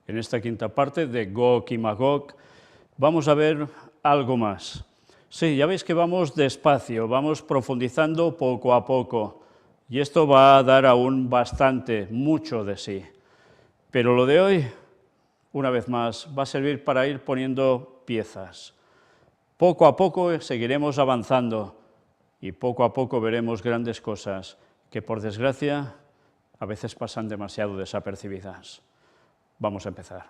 En esta quinta parte de Gog y Magog vamos a ver algo más. Sí, ya veis que vamos despacio, vamos profundizando poco a poco, y esto va a dar aún bastante, mucho de sí. Pero lo de hoy, una vez más, va a servir para ir poniendo piezas. Poco a poco seguiremos avanzando y poco a poco veremos grandes cosas que, por desgracia, a veces pasan demasiado desapercibidas. Vamos a empezar.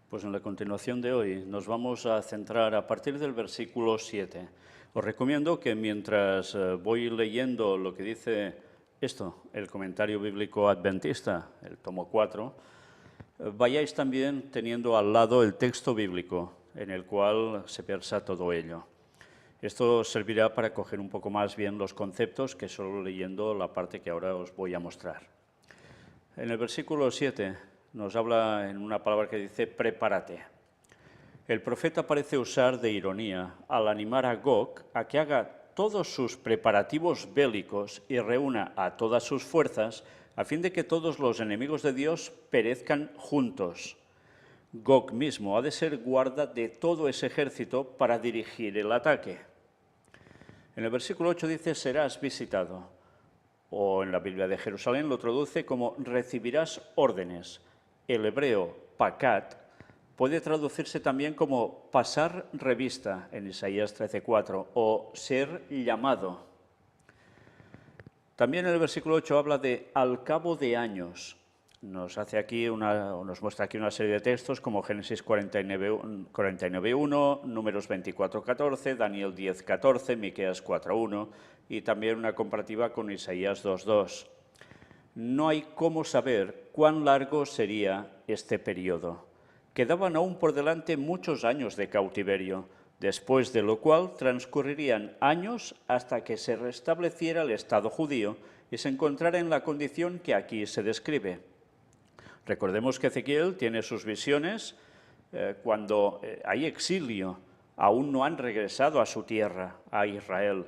Pues en la continuación de hoy nos vamos a centrar a partir del versículo 7. Os recomiendo que mientras voy leyendo lo que dice esto, el comentario bíblico adventista, el tomo 4, vayáis también teniendo al lado el texto bíblico en el cual se versa todo ello. Esto servirá para coger un poco más bien los conceptos que solo leyendo la parte que ahora os voy a mostrar. En el versículo 7 nos habla en una palabra que dice prepárate. El profeta parece usar de ironía al animar a Gog a que haga todos sus preparativos bélicos y reúna a todas sus fuerzas a fin de que todos los enemigos de Dios perezcan juntos. Gog mismo ha de ser guarda de todo ese ejército para dirigir el ataque. En el versículo 8 dice, serás visitado, o en la Biblia de Jerusalén lo traduce como recibirás órdenes. El hebreo pakat puede traducirse también como pasar revista en Isaías 13:4 o ser llamado. También en el versículo 8 habla de al cabo de años. Nos muestra aquí una serie de textos como Génesis 49:1, Números 24:14, Daniel 10:14, Miqueas 4:1 y también una comparativa con Isaías 2:2. No hay cómo saber cuán largo sería este periodo. Quedaban aún por delante muchos años de cautiverio, después de lo cual transcurrirían años hasta que se restableciera el Estado judío y se encontrara en la condición que aquí se describe. Recordemos que Ezequiel tiene sus visiones cuando hay exilio, aún no han regresado a su tierra, a Israel,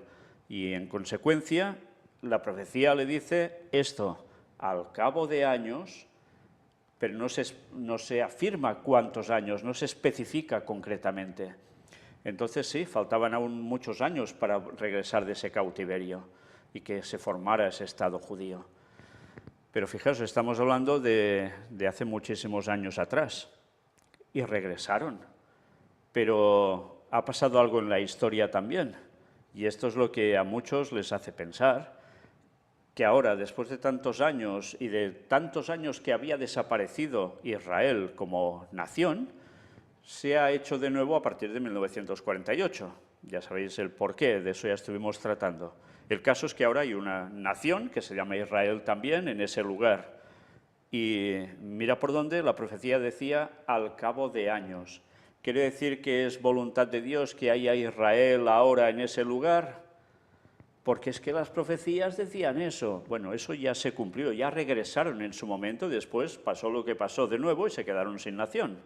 y en consecuencia la profecía le dice esto, al cabo de años, pero no se afirma cuántos años, no se especifica concretamente. Entonces sí, faltaban aún muchos años para regresar de ese cautiverio y que se formara ese Estado judío. Pero fijaos, estamos hablando de hace muchísimos años atrás y regresaron. Pero ha pasado algo en la historia también y esto es lo que a muchos les hace pensar que ahora, después de tantos años y de tantos años que había desaparecido Israel como nación, se ha hecho de nuevo a partir de 1948. Ya sabéis el porqué, de eso ya estuvimos tratando. El caso es que ahora hay una nación que se llama Israel también en ese lugar. Y mira por dónde la profecía decía al cabo de años. ¿Quiere decir que es voluntad de Dios que haya Israel ahora en ese lugar? Porque es que las profecías decían eso. Bueno, eso ya se cumplió, ya regresaron en su momento, después pasó lo que pasó de nuevo y se quedaron sin nación.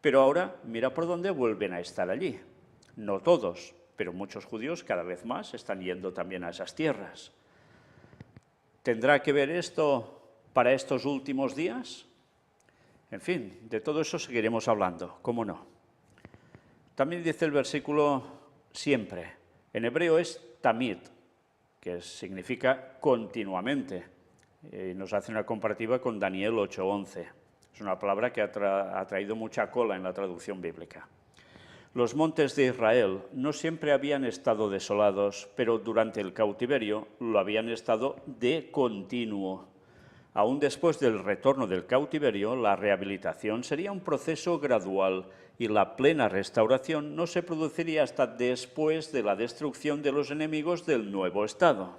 Pero ahora, mira por dónde vuelven a estar allí. No todos, pero muchos judíos cada vez más están yendo también a esas tierras. ¿Tendrá que ver esto para estos últimos días? En fin, de todo eso seguiremos hablando, ¿cómo no? También dice el versículo siempre. En hebreo es tamid, que significa continuamente. Nos hace una comparativa con Daniel 8:11. Es una palabra que ha traído mucha cola en la traducción bíblica. Los montes de Israel no siempre habían estado desolados, pero durante el cautiverio lo habían estado de continuo. Aún después del retorno del cautiverio, la rehabilitación sería un proceso gradual y la plena restauración no se produciría hasta después de la destrucción de los enemigos del nuevo Estado.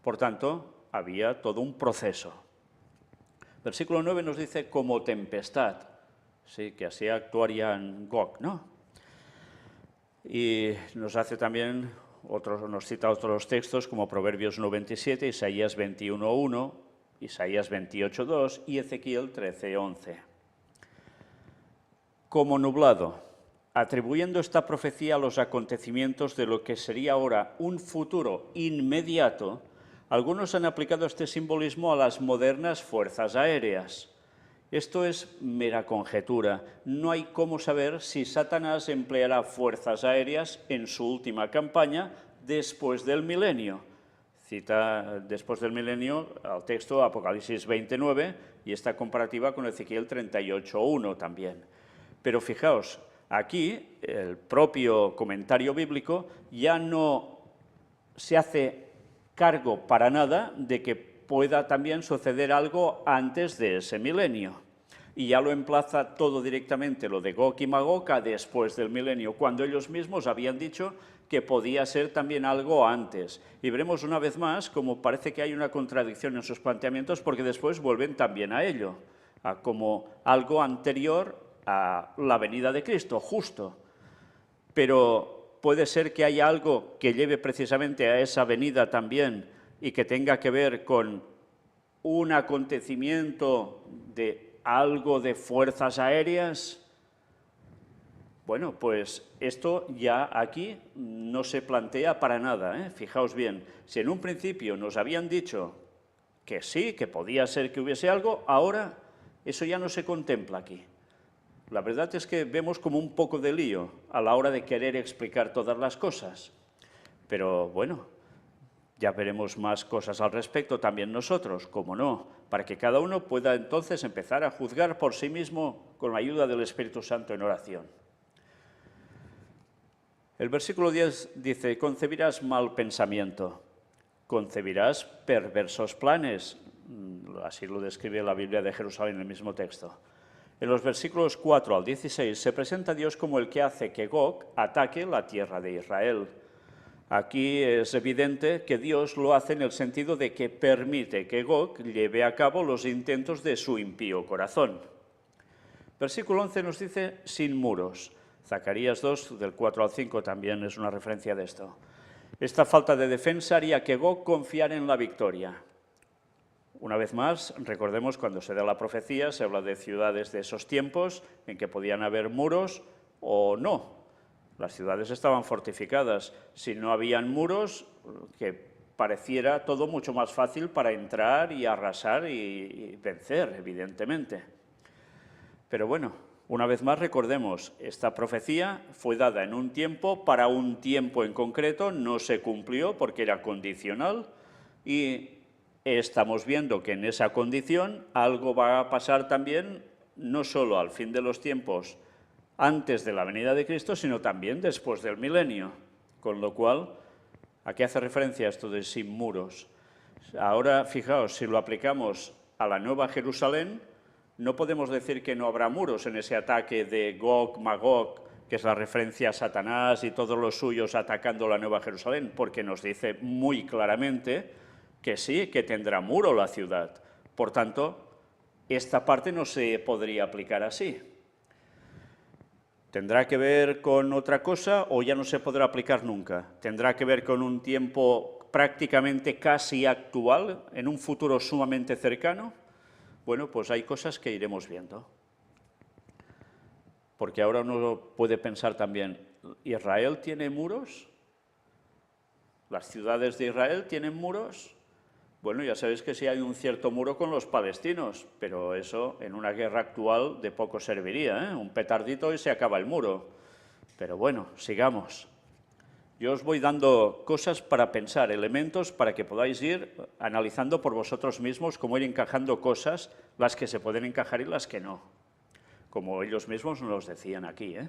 Por tanto, había todo un proceso. Versículo 9 nos dice como tempestad, sí, que así actuarían Gog, ¿no? Y nos hace también, nos cita otros textos como Proverbios 97, Isaías 21:1, Isaías 28:2 y Ezequiel 13:11. como nublado, atribuyendo esta profecía a los acontecimientos de lo que sería ahora un futuro inmediato, algunos han aplicado este simbolismo a las modernas fuerzas aéreas. Esto es mera conjetura. No hay cómo saber si Satanás empleará fuerzas aéreas en su última campaña después del milenio. Cita después del milenio al texto Apocalipsis 29 y esta comparativa con Ezequiel 38:1 también. Pero fijaos, aquí el propio comentario bíblico ya no se hace cargo para nada de que pueda también suceder algo antes de ese milenio. Y ya lo emplaza todo directamente, lo de Gog y Magog, a después del milenio, cuando ellos mismos habían dicho que podía ser también algo antes. Y veremos una vez más cómo parece que hay una contradicción en sus planteamientos, porque después vuelven también a ello, a como algo anterior a la venida de Cristo, justo. Pero puede ser que haya algo que lleve precisamente a esa venida también y que tenga que ver con un acontecimiento de algo de fuerzas aéreas. Bueno, pues esto ya aquí no se plantea para nada, ¿eh? Fijaos bien, si en un principio nos habían dicho que sí, que podía ser que hubiese algo, ahora eso ya no se contempla aquí. La verdad es que vemos como un poco de lío a la hora de querer explicar todas las cosas. Pero bueno, ya veremos más cosas al respecto también nosotros, como no, para que cada uno pueda entonces empezar a juzgar por sí mismo con la ayuda del Espíritu Santo en oración. El versículo 10 dice, concebirás mal pensamiento, concebirás perversos planes. Así lo describe la Biblia de Jerusalén en el mismo texto. En los versículos 4 al 16 se presenta a Dios como el que hace que Gog ataque la tierra de Israel. Aquí es evidente que Dios lo hace en el sentido de que permite que Gog lleve a cabo los intentos de su impío corazón. Versículo 11 nos dice, sin muros. Zacarías 2, del 4 al 5, también es una referencia de esto. Esta falta de defensa haría que Gog confiara en la victoria. Una vez más, recordemos cuando se da la profecía, se habla de ciudades de esos tiempos en que podían haber muros o no. Las ciudades estaban fortificadas. Si no habían muros, que pareciera todo mucho más fácil para entrar y arrasar y vencer, evidentemente. Pero bueno, una vez más recordemos, esta profecía fue dada en un tiempo, para un tiempo en concreto, no se cumplió porque era condicional y estamos viendo que en esa condición algo va a pasar también, no solo al fin de los tiempos, antes de la venida de Cristo, sino también después del milenio. Con lo cual, ¿a qué hace referencia esto de sin muros? Ahora, fijaos, si lo aplicamos a la Nueva Jerusalén, no podemos decir que no habrá muros en ese ataque de Gog, Magog, que es la referencia a Satanás y todos los suyos atacando la Nueva Jerusalén, porque nos dice muy claramente que sí, que tendrá muro la ciudad. Por tanto, esta parte no se podría aplicar así. ¿Tendrá que ver con otra cosa o ya no se podrá aplicar nunca? ¿Tendrá que ver con un tiempo prácticamente casi actual, en un futuro sumamente cercano? Bueno, pues hay cosas que iremos viendo. Porque ahora uno puede pensar también, ¿Israel tiene muros? ¿Las ciudades de Israel tienen muros? Bueno, ya sabéis que sí hay un cierto muro con los palestinos, pero eso en una guerra actual de poco serviría, ¿eh? Un petardito y se acaba el muro. Pero bueno, sigamos. Yo os voy dando cosas para pensar, elementos para que podáis ir analizando por vosotros mismos cómo ir encajando cosas, las que se pueden encajar y las que no. Como ellos mismos nos decían aquí, ¿eh?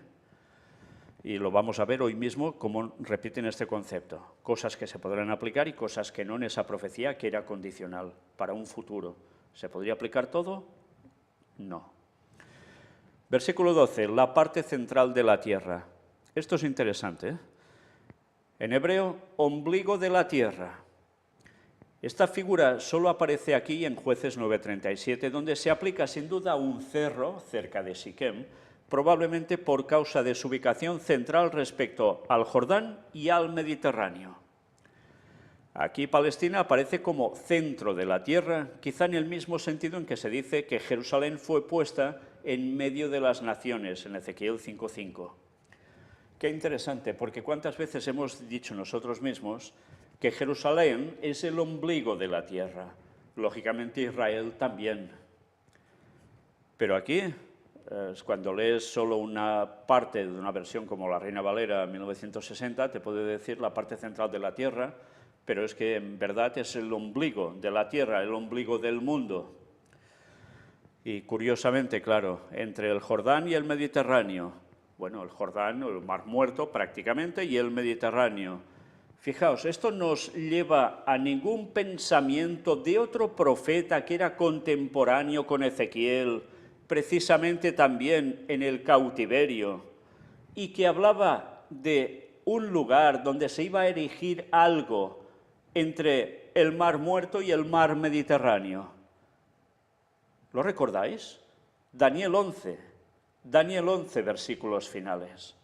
Y lo vamos a ver hoy mismo cómo repiten este concepto. Cosas que se podrán aplicar y cosas que no en esa profecía que era condicional para un futuro. ¿Se podría aplicar todo? No. Versículo 12, la parte central de la tierra. Esto es interesante, ¿eh? En hebreo, ombligo de la tierra. Esta figura solo aparece aquí en Jueces 9:37, donde se aplica sin duda a un cerro cerca de Siquem, probablemente por causa de su ubicación central respecto al Jordán y al Mediterráneo. Aquí Palestina aparece como centro de la tierra, quizá en el mismo sentido en que se dice que Jerusalén fue puesta en medio de las naciones, en Ezequiel 5:5. Qué interesante, porque cuántas veces hemos dicho nosotros mismos que Jerusalén es el ombligo de la tierra, lógicamente Israel también. Pero aquí, cuando lees solo una parte de una versión como la Reina Valera 1960, te puede decir la parte central de la tierra, pero es que en verdad es el ombligo de la tierra, el ombligo del mundo. Y curiosamente, claro, entre el Jordán y el Mediterráneo, bueno, el Jordán, el Mar Muerto prácticamente, y el Mediterráneo. Fijaos, esto nos lleva a ningún pensamiento de otro profeta que era contemporáneo con Ezequiel, precisamente también en el cautiverio, y que hablaba de un lugar donde se iba a erigir algo entre el Mar Muerto y el Mar Mediterráneo. ¿Lo recordáis? Daniel 11, versículos finales.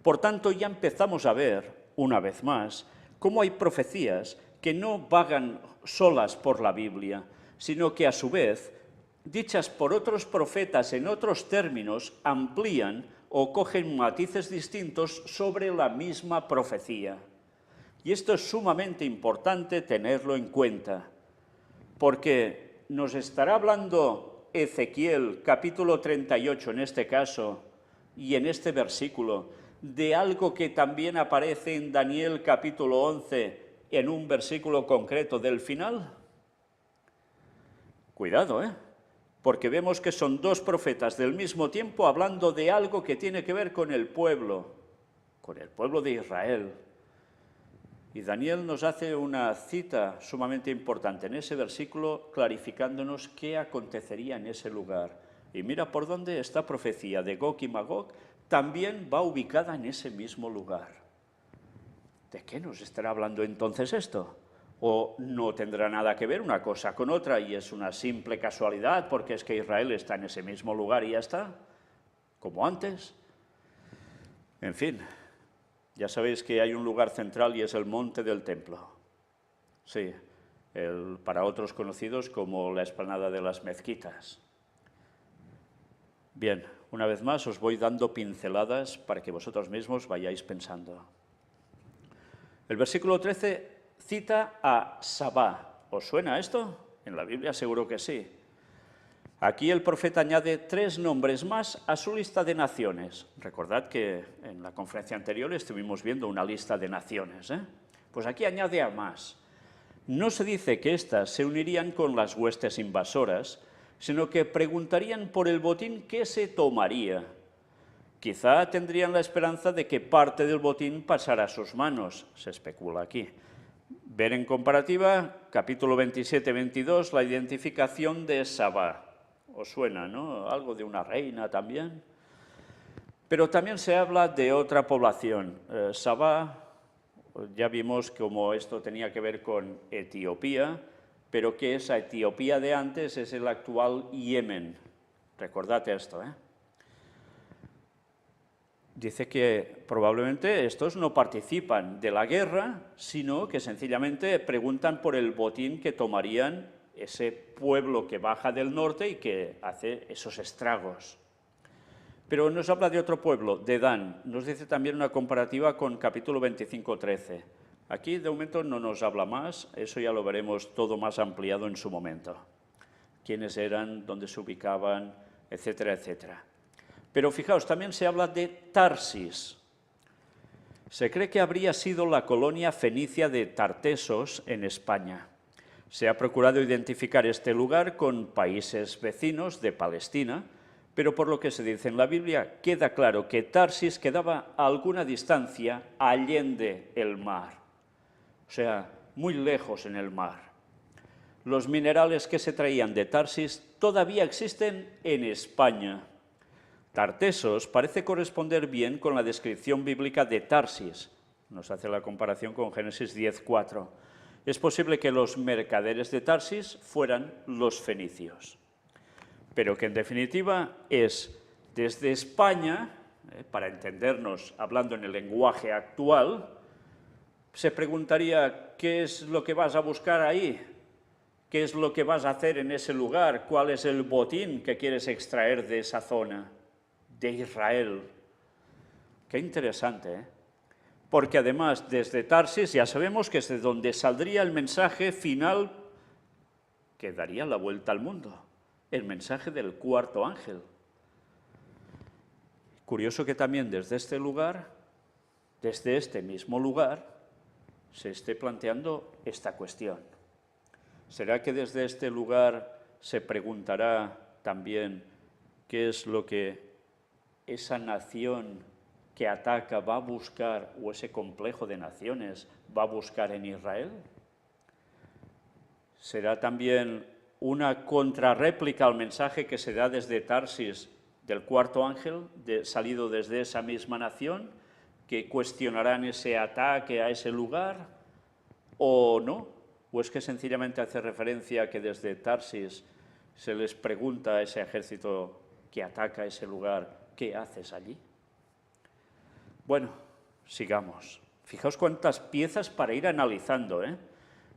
Por tanto, ya empezamos a ver, una vez más, cómo hay profecías que no vagan solas por la Biblia, sino que a su vez, dichas por otros profetas en otros términos, amplían o cogen matices distintos sobre la misma profecía. Y esto es sumamente importante tenerlo en cuenta, porque nos estará hablando Ezequiel, capítulo 38 en este caso, y en este versículo, de algo que también aparece en Daniel capítulo 11, en un versículo concreto del final. Cuidado, porque vemos que son dos profetas del mismo tiempo hablando de algo que tiene que ver con el pueblo de Israel. Y Daniel nos hace una cita sumamente importante en ese versículo, clarificándonos qué acontecería en ese lugar. Y mira por dónde esta profecía de Gog y Magog también va ubicada en ese mismo lugar. ¿De qué nos estará hablando entonces esto? ¿O no tendrá nada que ver una cosa con otra y es una simple casualidad porque es que Israel está en ese mismo lugar y ya está? Como antes. En fin. Ya sabéis que hay un lugar central y es el monte del templo. Sí, para otros conocidos como la explanada de las mezquitas. Bien, una vez más os voy dando pinceladas para que vosotros mismos vayáis pensando. El versículo 13 cita a Sabá. ¿Os suena esto? En la Biblia seguro que sí. Aquí el profeta añade 3 nombres más a su lista de naciones. Recordad que en la conferencia anterior estuvimos viendo una lista de naciones. Pues aquí añade a más. No se dice que éstas se unirían con las huestes invasoras, sino que preguntarían por el botín que se tomaría. Quizá tendrían la esperanza de que parte del botín pasara a sus manos, se especula aquí. Ver en comparativa, capítulo 27-22, la identificación de Sabá. ¿Os suena, no? Algo de una reina también. Pero también se habla de otra población. Sabá, ya vimos cómo esto tenía que ver con Etiopía, pero que esa Etiopía de antes es el actual Yemen. Recordad esto, Dice que probablemente estos no participan de la guerra, sino que sencillamente preguntan por el botín que tomarían ese pueblo que baja del norte y que hace esos estragos. Pero nos habla de otro pueblo, de Dan. Nos dice también una comparativa con capítulo 25-13. Aquí de momento no nos habla más, eso ya lo veremos todo más ampliado en su momento. Quiénes eran, dónde se ubicaban, etcétera, etcétera. Pero fijaos, también se habla de Tarsis. Se cree que habría sido la colonia fenicia de Tartesos en España. Se ha procurado identificar este lugar con países vecinos de Palestina, pero por lo que se dice en la Biblia, queda claro que Tarsis quedaba a alguna distancia allende el mar, o sea, muy lejos en el mar. Los minerales que se traían de Tarsis todavía existen en España. Tartesos parece corresponder bien con la descripción bíblica de Tarsis. Nos hace la comparación con Génesis 10:4. Es posible que los mercaderes de Tarsis fueran los fenicios. Pero que en definitiva es desde España, para entendernos hablando en el lenguaje actual, se preguntaría, ¿qué es lo que vas a buscar ahí? ¿Qué es lo que vas a hacer en ese lugar? ¿Cuál es el botín que quieres extraer de esa zona, de Israel? Qué interesante, ¿eh? Porque además, desde Tarsis ya sabemos que es de donde saldría el mensaje final que daría la vuelta al mundo, el mensaje del cuarto ángel. Curioso que también desde este lugar, desde este mismo lugar, se esté planteando esta cuestión. ¿Será que desde este lugar se preguntará también qué es lo que esa nación que ataca va a buscar, o ese complejo de naciones va a buscar en Israel? ¿Será también una contrarréplica al mensaje que se da desde Tarsis del cuarto ángel, salido desde esa misma nación, que cuestionarán ese ataque a ese lugar, o no? ¿O es que sencillamente hace referencia a que desde Tarsis se les pregunta a ese ejército que ataca ese lugar, ¿qué haces allí? Bueno, sigamos. Fijaos cuántas piezas para ir analizando, ¿eh?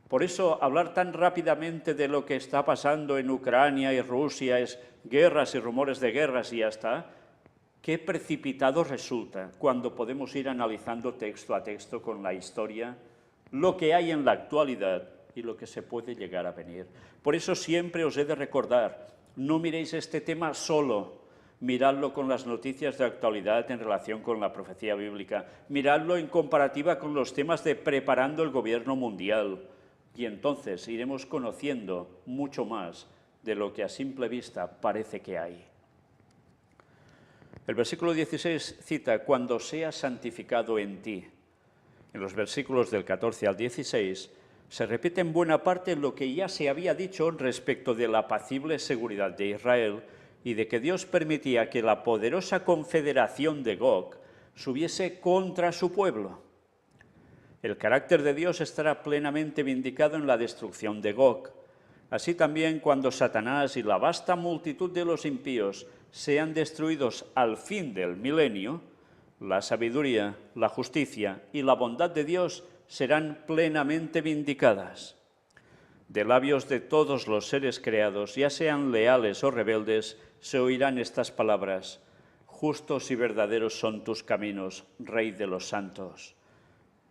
Por eso hablar tan rápidamente de lo que está pasando en Ucrania y Rusia es guerras y rumores de guerras y ya está. Qué precipitado resulta cuando podemos ir analizando texto a texto con la historia, lo que hay en la actualidad y lo que se puede llegar a venir. Por eso siempre os he de recordar, no miréis este tema solo, miradlo con las noticias de actualidad en relación con la profecía bíblica, miradlo en comparativa con los temas de preparando el gobierno mundial, y entonces iremos conociendo mucho más de lo que a simple vista parece que hay. El versículo 16 cita, cuando sea santificado en ti. En los versículos del 14 al 16 se repite en buena parte lo que ya se había dicho respecto de la apacible seguridad de Israel y de que Dios permitía que la poderosa confederación de Gog subiese contra su pueblo. El carácter de Dios estará plenamente vindicado en la destrucción de Gog. Así también cuando Satanás y la vasta multitud de los impíos sean destruidos al fin del milenio, la sabiduría, la justicia y la bondad de Dios serán plenamente vindicadas. De labios de todos los seres creados, ya sean leales o rebeldes, se oirán estas palabras: justos y verdaderos son tus caminos, Rey de los santos.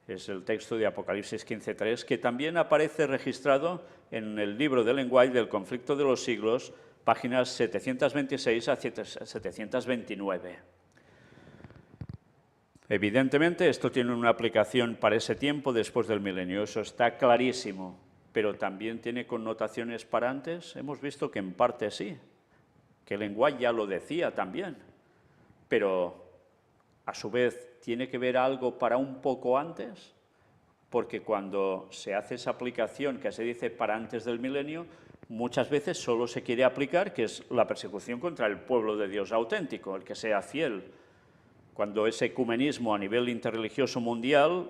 Es el texto de Apocalipsis 15:3, que también aparece registrado en el libro del lenguaje del conflicto de los siglos, páginas 726 a 729. Evidentemente, esto tiene una aplicación para ese tiempo después del milenio, eso está clarísimo, pero también tiene connotaciones para antes. Hemos visto que en parte sí, que el lenguaje ya lo decía también, pero a su vez tiene que ver algo para un poco antes, porque cuando se hace esa aplicación que se dice para antes del milenio, muchas veces solo se quiere aplicar, que es la persecución contra el pueblo de Dios auténtico, el que sea fiel. Cuando ese ecumenismo a nivel interreligioso mundial,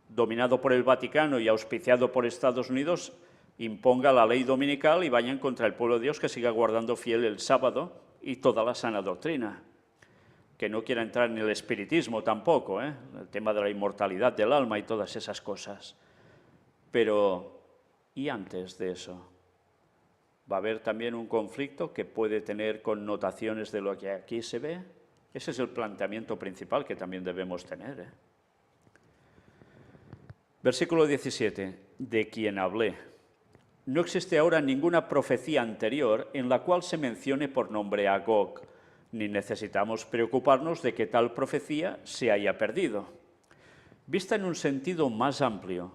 dominado por el Vaticano y auspiciado por Estados Unidos, imponga la ley dominical y vayan contra el pueblo de Dios que siga guardando fiel el sábado y toda la sana doctrina. Que no quiera entrar en el espiritismo tampoco, el tema de la inmortalidad del alma y todas esas cosas. Pero, ¿y antes de eso? ¿Va a haber también un conflicto que puede tener connotaciones de lo que aquí se ve? Ese es el planteamiento principal que también debemos tener. Versículo 17, de quien hablé. No existe ahora ninguna profecía anterior en la cual se mencione por nombre a Gog, ni necesitamos preocuparnos de que tal profecía se haya perdido. Vista en un sentido más amplio,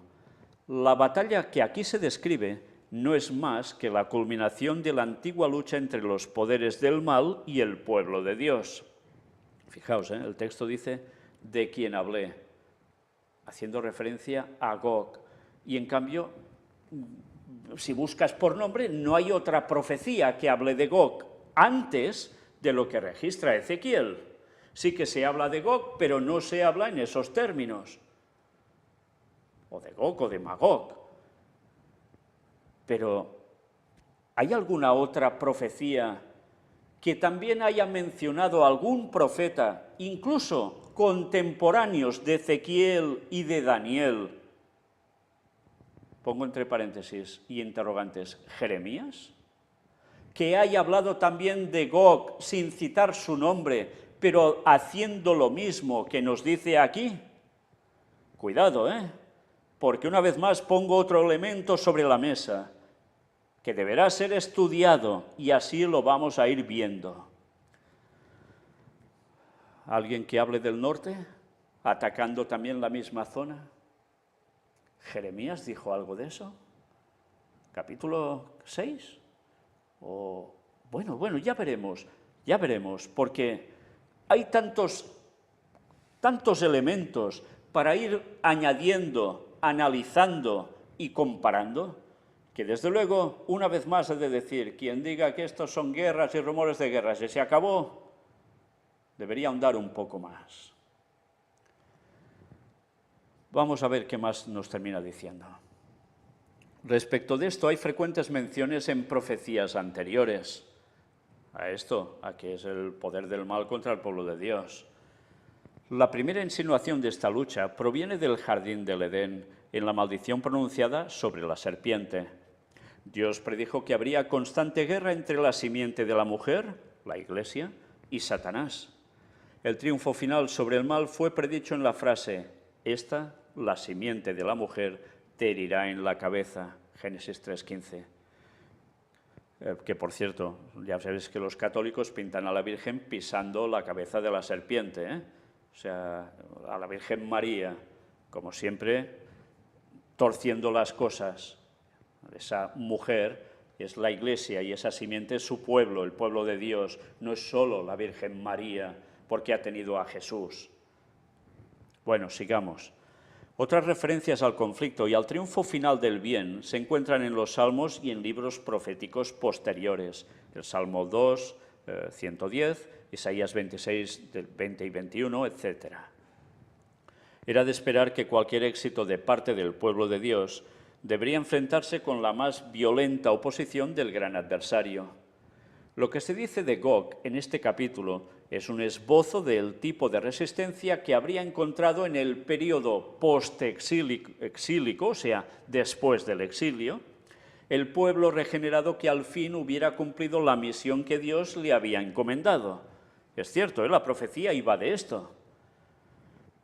la batalla que aquí se describe no es más que la culminación de la antigua lucha entre los poderes del mal y el pueblo de Dios. Fijaos, el texto dice, de quien hablé, haciendo referencia a Gog. Y en cambio, si buscas por nombre, no hay otra profecía que hable de Gog antes de lo que registra Ezequiel. Sí que se habla de Gog, pero no se habla en esos términos. O de Gog o de Magog. Pero, ¿hay alguna otra profecía que también haya mencionado algún profeta, incluso contemporáneos de Ezequiel y de Daniel, pongo entre paréntesis y interrogantes, Jeremías, que haya hablado también de Gog sin citar su nombre, pero haciendo lo mismo que nos dice aquí? Cuidado, porque una vez más pongo otro elemento sobre la mesa, que deberá ser estudiado y así lo vamos a ir viendo. ¿Alguien que hable del norte, atacando también la misma zona? ¿Jeremías dijo algo de eso? ¿Capítulo 6? O, bueno, ya veremos, porque hay tantos elementos para ir añadiendo, analizando y comparando, que desde luego, una vez más he de decir, quien diga que estos son guerras y rumores de guerras y se acabó, debería ahondar un poco más. Vamos a ver qué más nos termina diciendo. Respecto de esto, hay frecuentes menciones en profecías anteriores a que es el poder del mal contra el pueblo de Dios. La primera insinuación de esta lucha proviene del jardín del Edén, en la maldición pronunciada sobre la serpiente. Dios predijo que habría constante guerra entre la simiente de la mujer, la Iglesia, y Satanás. El triunfo final sobre el mal fue predicho en la frase, esta, la simiente de la mujer, te herirá en la cabeza, Génesis 3:15. Que, por cierto, ya sabéis que los católicos pintan a la Virgen pisando la cabeza de la serpiente, O sea, a la Virgen María, como siempre, torciendo las cosas. Esa mujer es la Iglesia y esa simiente es su pueblo, el pueblo de Dios. No es solo la Virgen María, porque ha tenido a Jesús. Bueno, sigamos. Otras referencias al conflicto y al triunfo final del bien se encuentran en los Salmos y en libros proféticos posteriores. El Salmo 2, 110, Isaías 26, 20 y 21, etc. Era de esperar que cualquier éxito de parte del pueblo de Dios debería enfrentarse con la más violenta oposición del gran adversario. Lo que se dice de Gog en este capítulo es un esbozo del tipo de resistencia que habría encontrado en el periodo post-exílico, o sea, después del exilio, el pueblo regenerado que al fin hubiera cumplido la misión que Dios le había encomendado. Es cierto, la profecía iba de esto.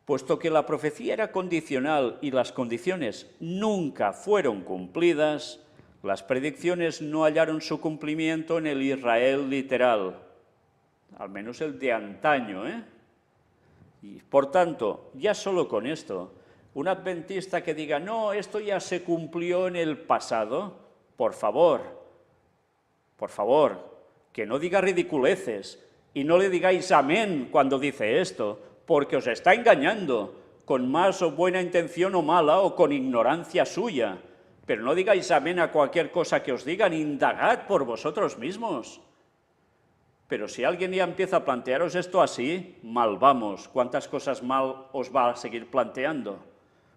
Puesto que la profecía era condicional y las condiciones nunca fueron cumplidas, las predicciones no hallaron su cumplimiento en el Israel literal, al menos el de antaño, Y por tanto, ya solo con esto, un adventista que diga, no, esto ya se cumplió en el pasado, por favor, que no diga ridiculeces y no le digáis amén cuando dice esto, porque os está engañando, con más o buena intención o mala, o con ignorancia suya. Pero no digáis amén a cualquier cosa que os digan, indagad por vosotros mismos. Pero si alguien ya empieza a plantearos esto así, mal vamos. ¿Cuántas cosas mal os va a seguir planteando?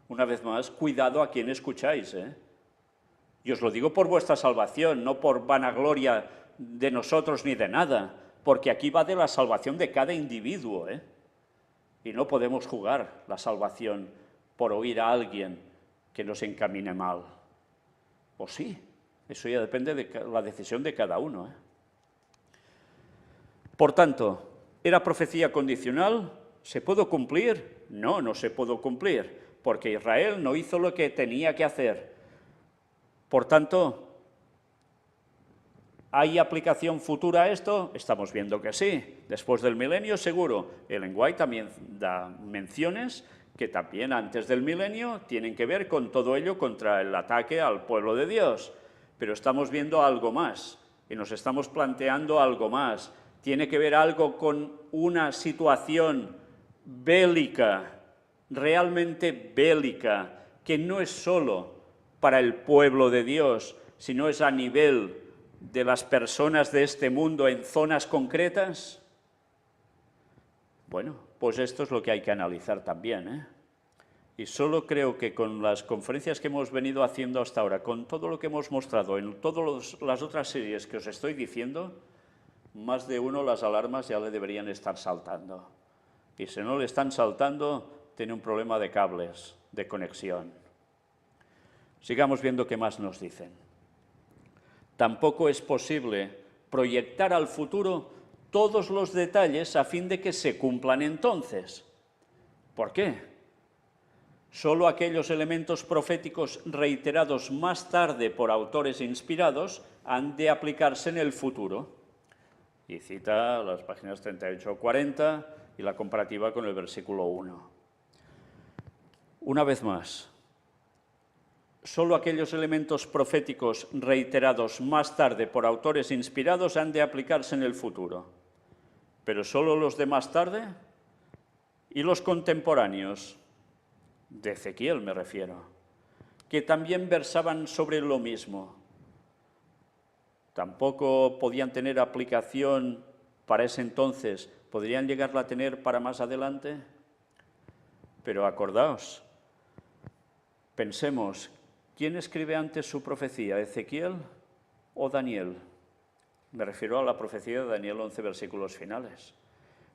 Una vez más, cuidado a quien escucháis, Y os lo digo por vuestra salvación, no por vanagloria de nosotros ni de nada, porque aquí va de la salvación de cada individuo, Y no podemos jugar la salvación por oír a alguien que nos encamine mal. O sí, eso ya depende de la decisión de cada uno, Por tanto, ¿era profecía condicional? ¿Se pudo cumplir? No, no se pudo cumplir, porque Israel no hizo lo que tenía que hacer. Por tanto, ¿hay aplicación futura a esto? Estamos viendo que sí. Después del milenio, seguro. Ellen White también da menciones que también antes del milenio tienen que ver con todo ello contra el ataque al pueblo de Dios. Pero estamos viendo algo más y nos estamos planteando algo más. Tiene que ver algo con una situación bélica, realmente bélica, que no es solo para el pueblo de Dios, sino es a nivel de las personas de este mundo en zonas concretas. Bueno, pues esto es lo que hay que analizar también, Y solo creo que con las conferencias que hemos venido haciendo hasta ahora, con todo lo que hemos mostrado en todas las otras series que os estoy diciendo, más de uno las alarmas ya le deberían estar saltando. y si no le están saltando, tiene un problema de cables, de conexión. Sigamos viendo qué más nos dicen. Tampoco es posible proyectar al futuro todos los detalles a fin de que se cumplan entonces. ¿Por qué? Solo aquellos elementos proféticos reiterados más tarde por autores inspirados han de aplicarse en el futuro. Y cita las páginas 38 o 40 y la comparativa con el versículo 1. Una vez más, solo aquellos elementos proféticos reiterados más tarde por autores inspirados han de aplicarse en el futuro. Pero solo los de más tarde y los contemporáneos, de Ezequiel me refiero, que también versaban sobre lo mismo. Tampoco podían tener aplicación para ese entonces, podrían llegarla a tener para más adelante. Pero acordaos, pensemos, ¿quién escribe antes su profecía, Ezequiel o Daniel? Me refiero a la profecía de Daniel 11, versículos finales.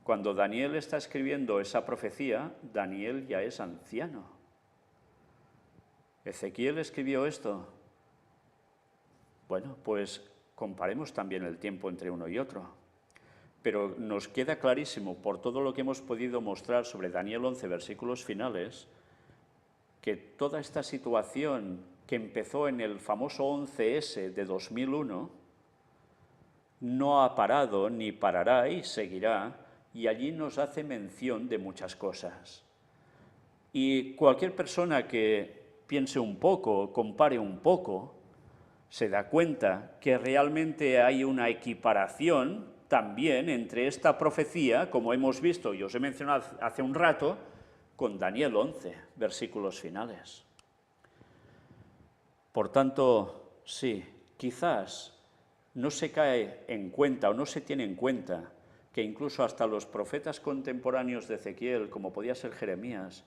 Cuando Daniel está escribiendo esa profecía, Daniel ya es anciano. ¿Ezequiel escribió esto? Bueno, pues comparemos también el tiempo entre uno y otro. Pero nos queda clarísimo, por todo lo que hemos podido mostrar sobre Daniel 11, versículos finales, que toda esta situación que empezó en el famoso 11S de 2001 no ha parado ni parará y seguirá, y allí nos hace mención de muchas cosas. Y cualquier persona que piense un poco, compare un poco, se da cuenta que realmente hay una equiparación también entre esta profecía, como hemos visto y os he mencionado hace un rato, con Daniel 11, versículos finales. Por tanto, sí, quizás no se cae en cuenta o no se tiene en cuenta que incluso hasta los profetas contemporáneos de Ezequiel, como podía ser Jeremías,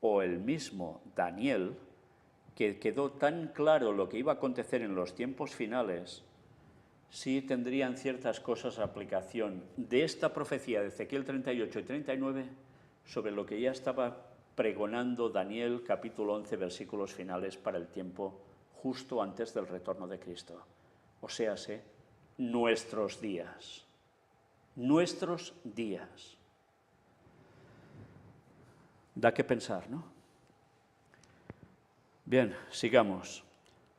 o el mismo Daniel, que quedó tan claro lo que iba a acontecer en los tiempos finales, sí tendrían ciertas cosas a aplicación de esta profecía de Ezequiel 38 y 39 sobre lo que ya estaba pregonando Daniel capítulo 11, versículos finales para el tiempo justo antes del retorno de Cristo. O sea, nuestros días. Nuestros días. Da que pensar, ¿no? Bien, sigamos.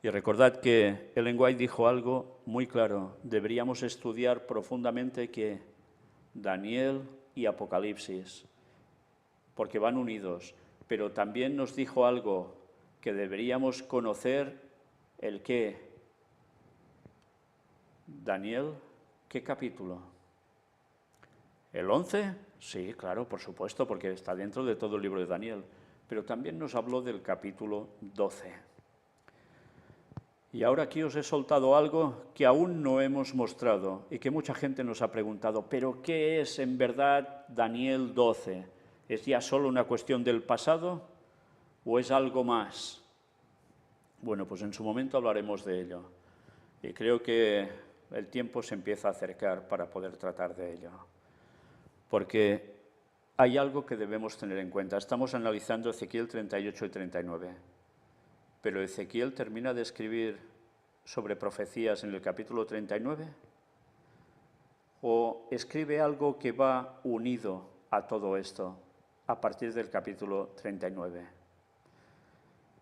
Y recordad que Ellen White dijo algo muy claro. Deberíamos estudiar profundamente que Daniel y Apocalipsis, porque van unidos. Pero también nos dijo algo, que deberíamos conocer el qué. Daniel, ¿qué capítulo? ¿El 11? Sí, claro, por supuesto, porque está dentro de todo el libro de Daniel. Pero también nos habló del capítulo 12. Y ahora aquí os he soltado algo que aún no hemos mostrado y que mucha gente nos ha preguntado, ¿pero qué es en verdad Daniel 12? ¿Es ya solo una cuestión del pasado o es algo más? Bueno, pues en su momento hablaremos de ello. Y creo que el tiempo se empieza a acercar para poder tratar de ello. Porque hay algo que debemos tener en cuenta. Estamos analizando Ezequiel 38 y 39. Pero Ezequiel termina de escribir sobre profecías en el capítulo 39 o escribe algo que va unido a todo esto a partir del capítulo 39.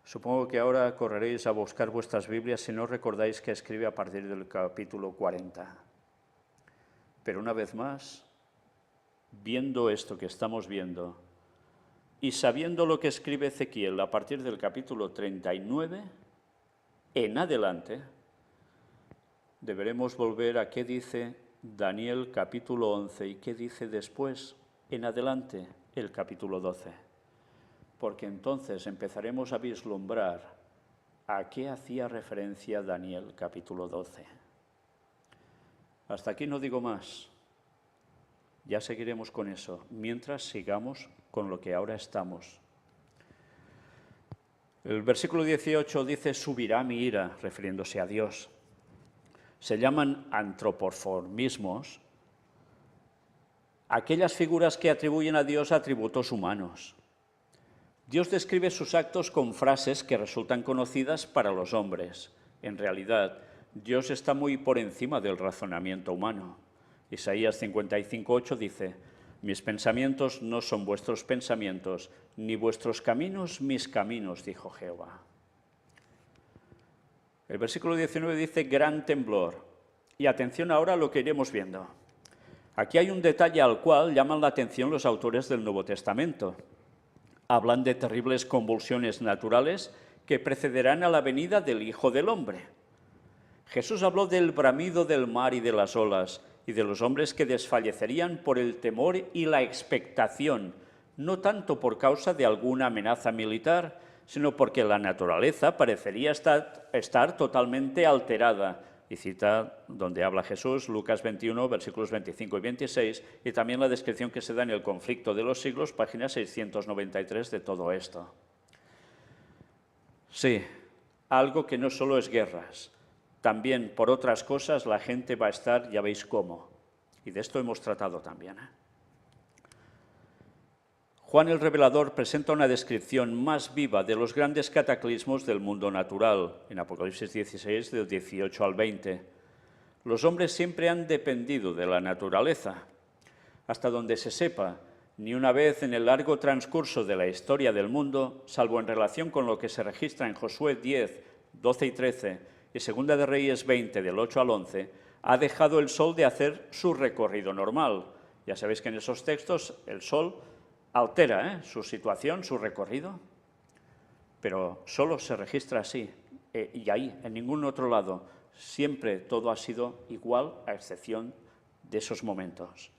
Supongo que ahora correréis a buscar vuestras Biblias si no recordáis que escribe a partir del capítulo 40. Pero una vez más, viendo esto que estamos viendo, y sabiendo lo que escribe Ezequiel a partir del capítulo 39, en adelante, deberemos volver a qué dice Daniel capítulo 11 y qué dice después, en adelante, el capítulo 12. Porque entonces empezaremos a vislumbrar a qué hacía referencia Daniel capítulo 12. Hasta aquí no digo más. Ya seguiremos con eso, mientras sigamos con lo que ahora estamos. El versículo 18 dice, subirá mi ira, refiriéndose a Dios. Se llaman antropomorfismos aquellas figuras que atribuyen a Dios atributos humanos. Dios describe sus actos con frases que resultan conocidas para los hombres. En realidad, Dios está muy por encima del razonamiento humano. Isaías 55:8 dice: «Mis pensamientos no son vuestros pensamientos, ni vuestros caminos mis caminos, dijo Jehová». El versículo 19 dice gran temblor. Y atención ahora a lo que iremos viendo. Aquí hay un detalle al cual llaman la atención los autores del Nuevo Testamento. Hablan de terribles convulsiones naturales que precederán a la venida del Hijo del Hombre. Jesús habló del bramido del mar y de las olas, y de los hombres que desfallecerían por el temor y la expectación, no tanto por causa de alguna amenaza militar, sino porque la naturaleza parecería estar totalmente alterada. Y cita donde habla Jesús, Lucas 21, versículos 25 y 26, y también la descripción que se da en el conflicto de los siglos, página 693 de todo esto. Sí, algo que no solo es guerras, también por otras cosas la gente va a estar, ya veis cómo, y de esto hemos tratado también. Juan el Revelador presenta una descripción más viva de los grandes cataclismos del mundo natural, en Apocalipsis 16, del 18 al 20. Los hombres siempre han dependido de la naturaleza. Hasta donde se sepa, ni una vez en el largo transcurso de la historia del mundo, salvo en relación con lo que se registra en Josué 10, 12 y 13, y Segunda de Reyes 20, del 8 al 11, ha dejado el sol de hacer su recorrido normal. Ya sabéis que en esos textos el sol altera su situación, su recorrido, pero solo se registra así, y ahí, en ningún otro lado. Siempre todo ha sido igual, a excepción de esos momentos.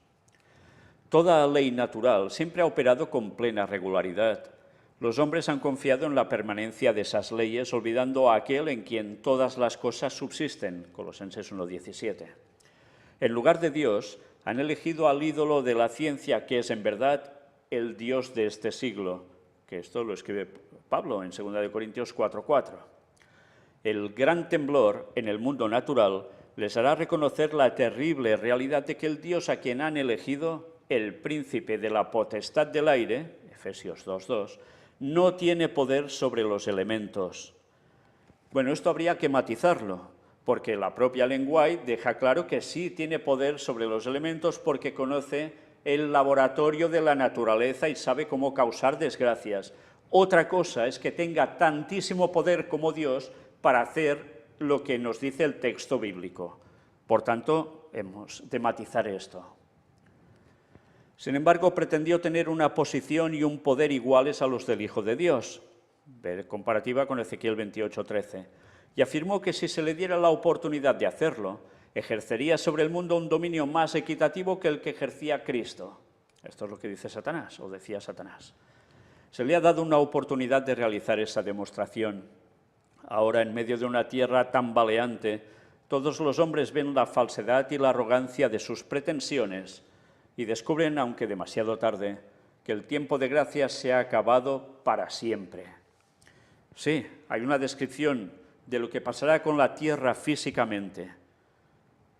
Toda ley natural siempre ha operado con plena regularidad. Los hombres han confiado en la permanencia de esas leyes, olvidando a aquel en quien todas las cosas subsisten, Colosenses 1:17. En lugar de Dios, han elegido al ídolo de la ciencia, que es en verdad el Dios de este siglo, que esto lo escribe Pablo en 2 Corintios 4:4. El gran temblor en el mundo natural les hará reconocer la terrible realidad de que el Dios a quien han elegido, el príncipe de la potestad del aire, Efesios 2:2, no tiene poder sobre los elementos. Bueno, esto habría que matizarlo, porque la propia Ellen White deja claro que sí tiene poder sobre los elementos porque conoce el laboratorio de la naturaleza y sabe cómo causar desgracias. Otra cosa es que tenga tantísimo poder como Dios para hacer lo que nos dice el texto bíblico. Por tanto, hemos de matizar esto. Sin embargo, pretendió tener una posición y un poder iguales a los del Hijo de Dios, comparativa con Ezequiel 28:13, y afirmó que si se le diera la oportunidad de hacerlo, ejercería sobre el mundo un dominio más equitativo que el que ejercía Cristo. Esto es lo que dice Satanás, o decía Satanás. Se le ha dado una oportunidad de realizar esa demostración. Ahora, en medio de una tierra tambaleante, todos los hombres ven la falsedad y la arrogancia de sus pretensiones y descubren, aunque demasiado tarde, que el tiempo de gracia se ha acabado para siempre. Sí, hay una descripción de lo que pasará con la tierra físicamente.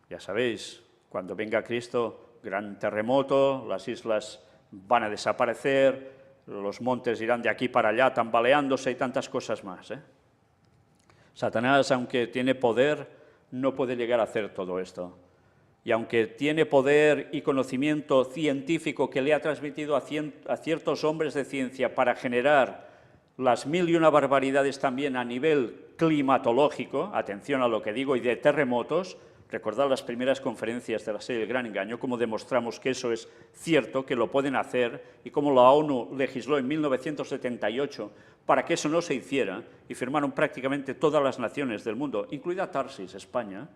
Ya sabéis, cuando venga Cristo, gran terremoto, las islas van a desaparecer, los montes irán de aquí para allá tambaleándose y tantas cosas más. Satanás, aunque tiene poder, no puede llegar a hacer todo esto. Y aunque tiene poder y conocimiento científico que le ha transmitido a ciertos hombres de ciencia para generar las mil y una barbaridades también a nivel climatológico, atención a lo que digo, y de terremotos, recordad las primeras conferencias de la serie El Gran Engaño, cómo demostramos que eso es cierto, que lo pueden hacer, y cómo la ONU legisló en 1978 para que eso no se hiciera, y firmaron prácticamente todas las naciones del mundo, incluida Tarsis, España,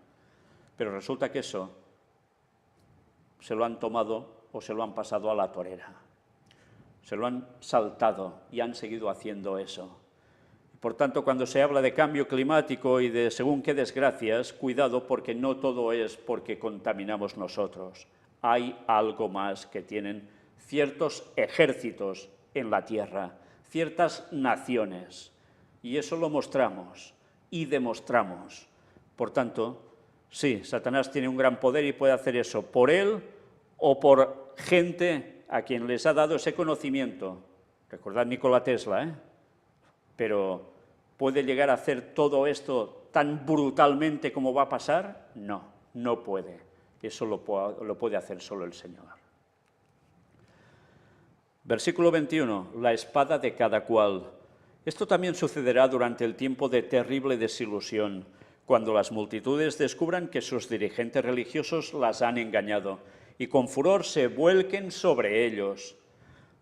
pero resulta que eso se lo han tomado o se lo han pasado a la torera. Se lo han saltado y han seguido haciendo eso. Por tanto, cuando se habla de cambio climático y de según qué desgracias, cuidado, porque no todo es porque contaminamos nosotros. Hay algo más que tienen ciertos ejércitos en la tierra, ciertas naciones, y eso lo mostramos y demostramos. Por tanto, sí, Satanás tiene un gran poder y puede hacer eso por él o por por gente a quien les ha dado ese conocimiento. Recordad Nikola Tesla, ¿eh? Pero ¿puede llegar a hacer todo esto tan brutalmente como va a pasar? No, no puede. Eso lo puede hacer solo el Señor. Versículo 21, la espada de cada cual. Esto también sucederá durante el tiempo de terrible desilusión, cuando las multitudes descubran que sus dirigentes religiosos las han engañado y con furor se vuelquen sobre ellos.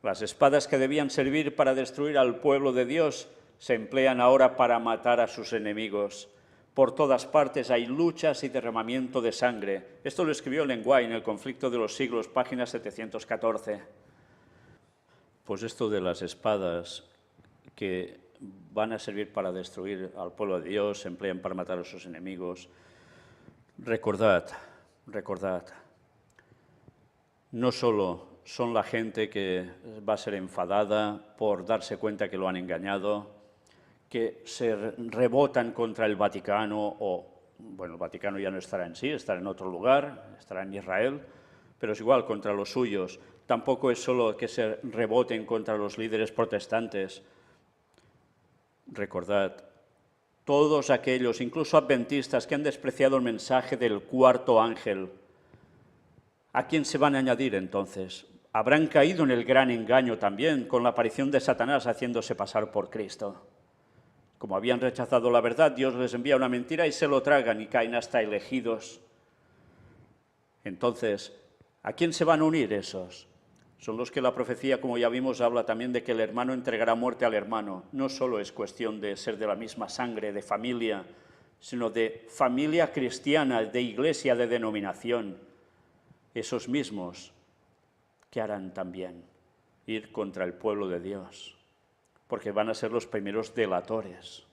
Las espadas que debían servir para destruir al pueblo de Dios se emplean ahora para matar a sus enemigos. Por todas partes hay luchas y derramamiento de sangre. Esto lo escribió Lenguay en El conflicto de los siglos, página 714. Pues esto de las espadas que van a servir para destruir al pueblo de Dios, se emplean para matar a sus enemigos. Recordad, no solo son la gente que va a ser enfadada por darse cuenta que lo han engañado, que se rebotan contra el Vaticano, bueno, el Vaticano ya no estará en sí, estará en otro lugar, estará en Israel, pero es igual contra los suyos. Tampoco es solo que se reboten contra los líderes protestantes. Recordad, todos aquellos, incluso adventistas, que han despreciado el mensaje del cuarto ángel, ¿a quién se van a añadir entonces? Habrán caído en el gran engaño también, con la aparición de Satanás haciéndose pasar por Cristo. Como habían rechazado la verdad, Dios les envía una mentira y se lo tragan y caen hasta elegidos. Entonces, ¿a quién se van a unir esos? Son los que la profecía, como ya vimos, habla también de que el hermano entregará muerte al hermano. No solo es cuestión de ser de la misma sangre, de familia, sino de familia cristiana, de iglesia, de denominación. Esos mismos que harán también ir contra el pueblo de Dios, porque van a ser los primeros delatores.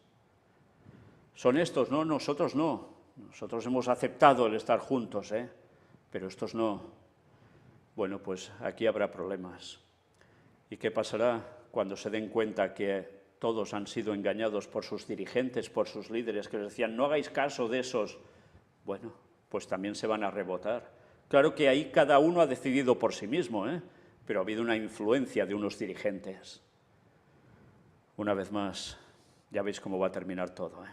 Son estos, ¿no? Nosotros no. Nosotros hemos aceptado el estar juntos, pero estos no. Bueno, pues aquí habrá problemas. ¿Y qué pasará cuando se den cuenta que todos han sido engañados por sus dirigentes, por sus líderes, que les decían, no hagáis caso de esos? Bueno, pues también se van a rebotar. Claro que ahí cada uno ha decidido por sí mismo, pero ha habido una influencia de unos dirigentes. Una vez más, ya veis cómo va a terminar todo.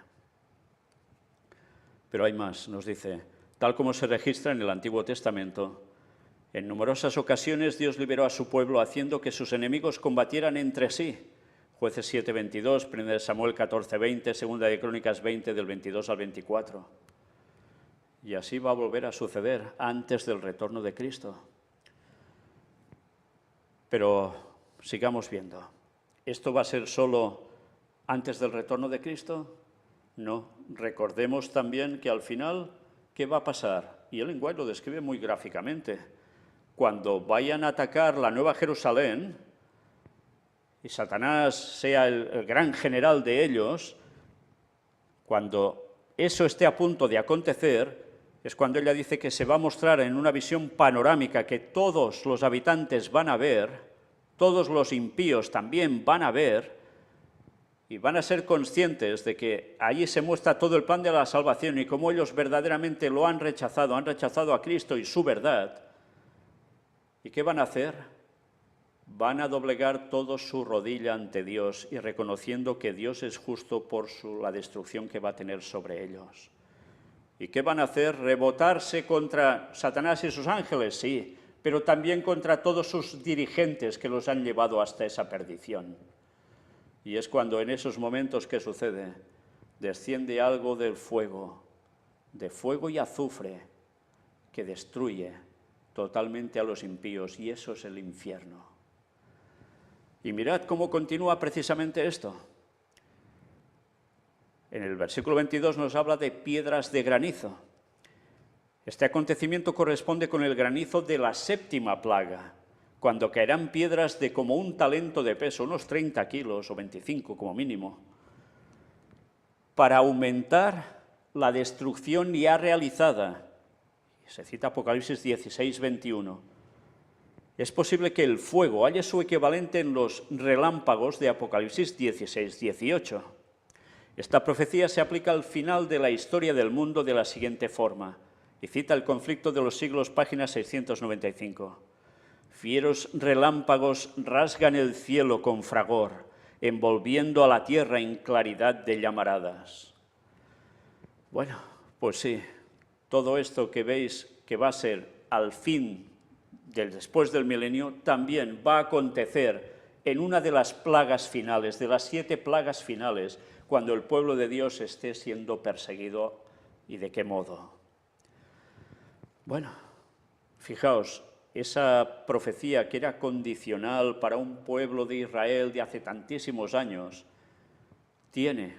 Pero hay más, nos dice, tal como se registra en el Antiguo Testamento, en numerosas ocasiones Dios liberó a su pueblo haciendo que sus enemigos combatieran entre sí. Jueces 7:22, 1 Samuel 14:20, 2 de Crónicas 20, del 22 al 24. Y así va a volver a suceder antes del retorno de Cristo. Pero sigamos viendo. ¿Esto va a ser solo antes del retorno de Cristo? No. Recordemos también que al final, ¿qué va a pasar? Y el lenguaje lo describe muy gráficamente. Cuando vayan a atacar la Nueva Jerusalén y Satanás sea el gran general de ellos, cuando eso esté a punto de acontecer, es cuando ella dice que se va a mostrar en una visión panorámica que todos los habitantes van a ver, todos los impíos también van a ver, y van a ser conscientes de que allí se muestra todo el plan de la salvación y cómo ellos verdaderamente lo han rechazado a Cristo y su verdad. ¿Y qué van a hacer? Van a doblegar todos su rodilla ante Dios y reconociendo que Dios es justo por la destrucción que va a tener sobre ellos. ¿Y qué van a hacer? ¿Rebotarse contra Satanás y sus ángeles? Sí, pero también contra todos sus dirigentes que los han llevado hasta esa perdición. Y es cuando en esos momentos, ¿qué sucede? Desciende algo del fuego, de fuego y azufre, que destruye totalmente a los impíos, y eso es el infierno. Y mirad cómo continúa precisamente esto. En el versículo 22 nos habla de piedras de granizo. Este acontecimiento corresponde con el granizo de la séptima plaga, cuando caerán piedras de como un talento de peso, unos 30 kilos o 25 como mínimo, para aumentar la destrucción ya realizada. Se cita Apocalipsis 16, 21. Es posible que el fuego haya su equivalente en los relámpagos de Apocalipsis 16, 18. Esta profecía se aplica al final de la historia del mundo de la siguiente forma, y cita el conflicto de los siglos, página 695. Fieros relámpagos rasgan el cielo con fragor, envolviendo a la tierra en claridad de llamaradas. Bueno, pues sí, todo esto que veis que va a ser al fin después del milenio, también va a acontecer en una de las plagas finales, de las 7 plagas finales, cuando el pueblo de Dios esté siendo perseguido. ¿Y de qué modo? Bueno, fijaos, esa profecía que era condicional para un pueblo de Israel de hace tantísimos años, tiene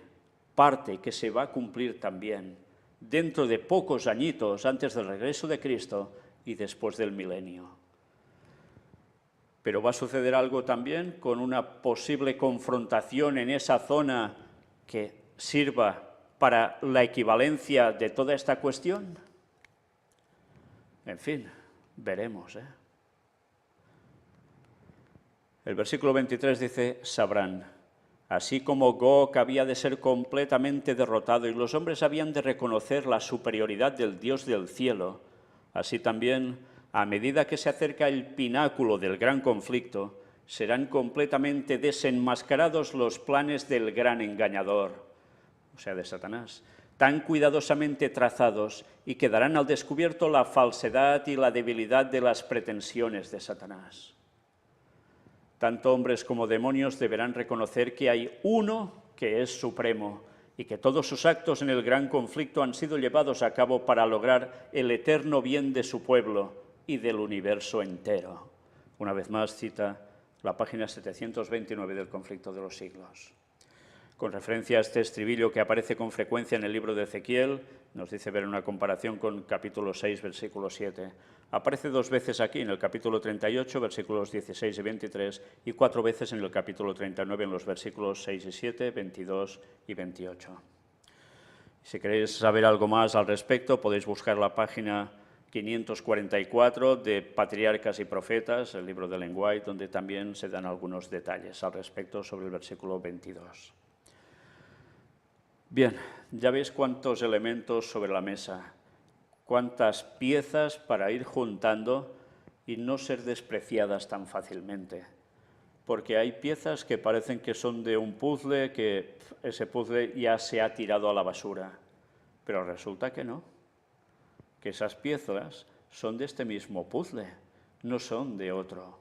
parte que se va a cumplir también dentro de pocos añitos antes del regreso de Cristo y después del milenio. Pero va a suceder algo también con una posible confrontación en esa zona que sirva para la equivalencia de toda esta cuestión. En fin, veremos. El versículo 23 dice, sabrán, así como Gog había de ser completamente derrotado y los hombres habían de reconocer la superioridad del Dios del cielo, así también, a medida que se acerca el pináculo del gran conflicto, serán completamente desenmascarados los planes del gran engañador, o sea, de Satanás, tan cuidadosamente trazados y quedarán al descubierto la falsedad y la debilidad de las pretensiones de Satanás. Tanto hombres como demonios deberán reconocer que hay uno que es supremo y que todos sus actos en el gran conflicto han sido llevados a cabo para lograr el eterno bien de su pueblo y del universo entero. Una vez más cita la página 729 del Conflicto de los Siglos. Con referencia a este estribillo que aparece con frecuencia en el libro de Ezequiel, nos dice ver una comparación con capítulo 6, versículo 7. Aparece 2 veces aquí, en el capítulo 38, versículos 16 y 23, y 4 veces en el capítulo 39, en los versículos 6 y 7, 22 y 28. Si queréis saber algo más al respecto, podéis buscar la página 544 de Patriarcas y Profetas, el libro de Ellen White, donde también se dan algunos detalles al respecto sobre el versículo 22. Bien, ya veis cuántos elementos sobre la mesa, cuántas piezas para ir juntando y no ser despreciadas tan fácilmente. Porque hay piezas que parecen que son de un puzzle, que ese puzzle ya se ha tirado a la basura. Pero resulta que no, que esas piezas son de este mismo puzzle, no son de otro.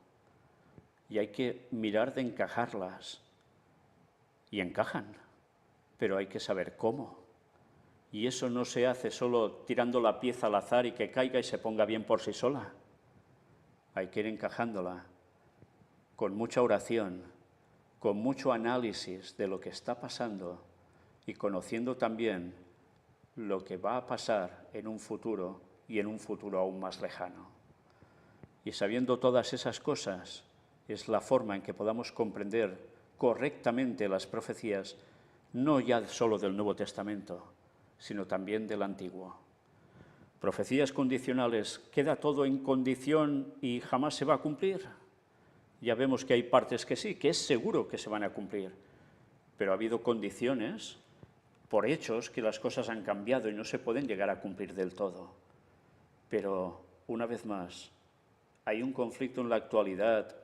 Y hay que mirar de encajarlas. Y encajan, pero hay que saber cómo. Y eso no se hace solo tirando la pieza al azar y que caiga y se ponga bien por sí sola. Hay que ir encajándola con mucha oración, con mucho análisis de lo que está pasando y conociendo también lo que va a pasar en un futuro y en un futuro aún más lejano. Y sabiendo todas esas cosas es la forma en que podamos comprender correctamente las profecías, no ya solo del Nuevo Testamento, sino también del Antiguo. Profecías condicionales, ¿queda todo en condición y jamás se va a cumplir? Ya vemos que hay partes que sí, que es seguro que se van a cumplir, pero ha habido condiciones por hechos que las cosas han cambiado y no se pueden llegar a cumplir del todo. Pero, una vez más, hay un conflicto en la actualidad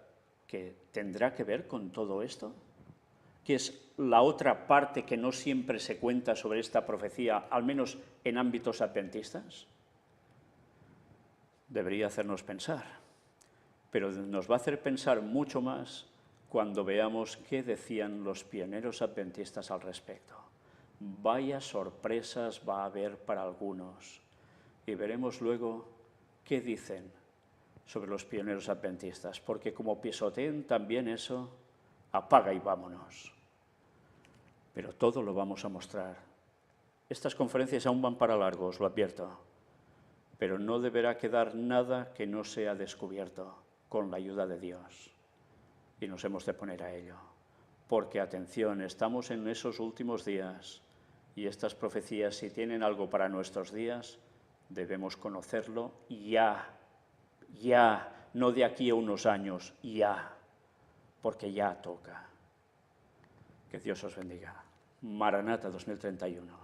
que tendrá que ver con todo esto, que es la otra parte que no siempre se cuenta sobre esta profecía, al menos en ámbitos adventistas. Debería hacernos pensar, pero nos va a hacer pensar mucho más cuando veamos qué decían los pioneros adventistas al respecto. Vaya sorpresas va a haber para algunos, y veremos luego qué dicen sobre los pioneros adventistas, porque como pisoteen también eso, apaga y vámonos. Pero todo lo vamos a mostrar. Estas conferencias aún van para largo, os lo advierto, pero no deberá quedar nada que no sea descubierto con la ayuda de Dios. Y nos hemos de poner a ello. Porque, atención, estamos en esos últimos días y estas profecías, si tienen algo para nuestros días, debemos conocerlo ya, no de aquí a unos años, ya, porque ya toca. Que Dios os bendiga. Maranata 2031.